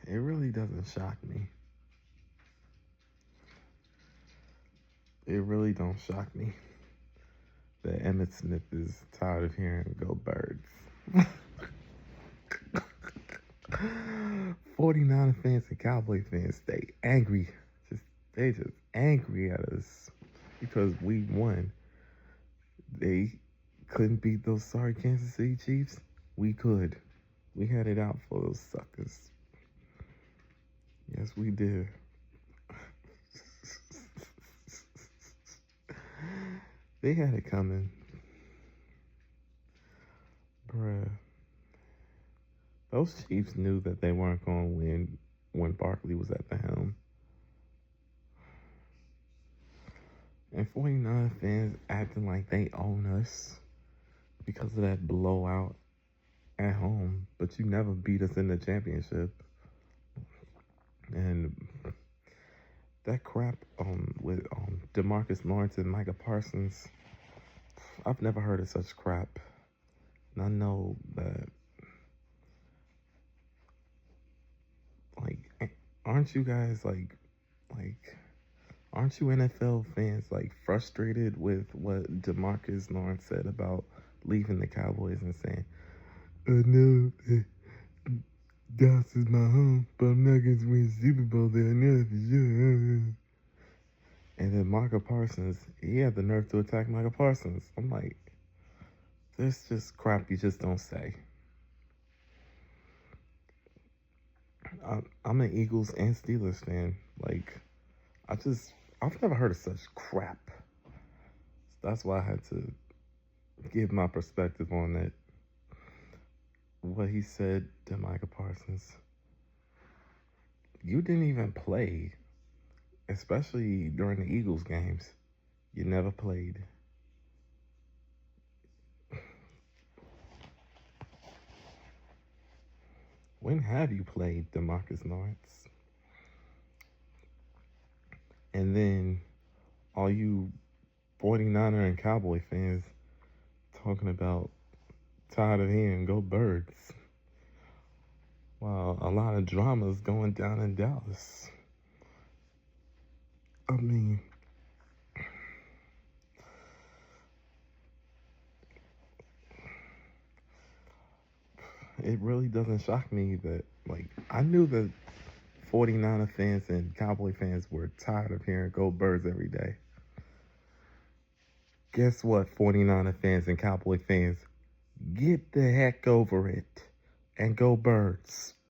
It really doesn't shock me. It really don't shock me that Emmett Smith is tired of hearing "Go Birds." 49 fans and Cowboy fans, they angry. They just angry at us because we won. They couldn't beat those sorry Kansas City Chiefs. We could. We had it out for those suckers. Yes, we did. They had it coming. Bruh. Those Chiefs knew that they weren't going to win when Barkley was at the helm. And 49 fans acting like they own us because of that blowout at home. But you never beat us in the championship. And that crap with DeMarcus Lawrence and Micah Parsons, I've never heard of such crap. And I know that, like, aren't you guys aren't you NFL fans like frustrated with what DeMarcus Lawrence said about leaving the Cowboys and saying, "I know that Dallas is my home, but I'm not going to win the Super Bowl there, I know for sure." And then Micah Parsons, he had the nerve to attack Micah Parsons. I'm like, this just crap you just don't say. I'm an Eagles and Steelers fan. Like, I've never heard of such crap. That's why I had to give my perspective on it. What he said to Micah Parsons. You didn't even play, especially during the Eagles games. You never played. When have you played, DeMarcus Lawrence? And then all you 49er and Cowboy fans talking about tired of hearing "Go Birds." Wow, a lot of drama is going down in Dallas. I mean, it really doesn't shock me that, like, I knew that 49er fans and Cowboy fans were tired of hearing "Go Birds" every day. Guess what, 49er fans and Cowboy fans? Get the heck over it and go Birds.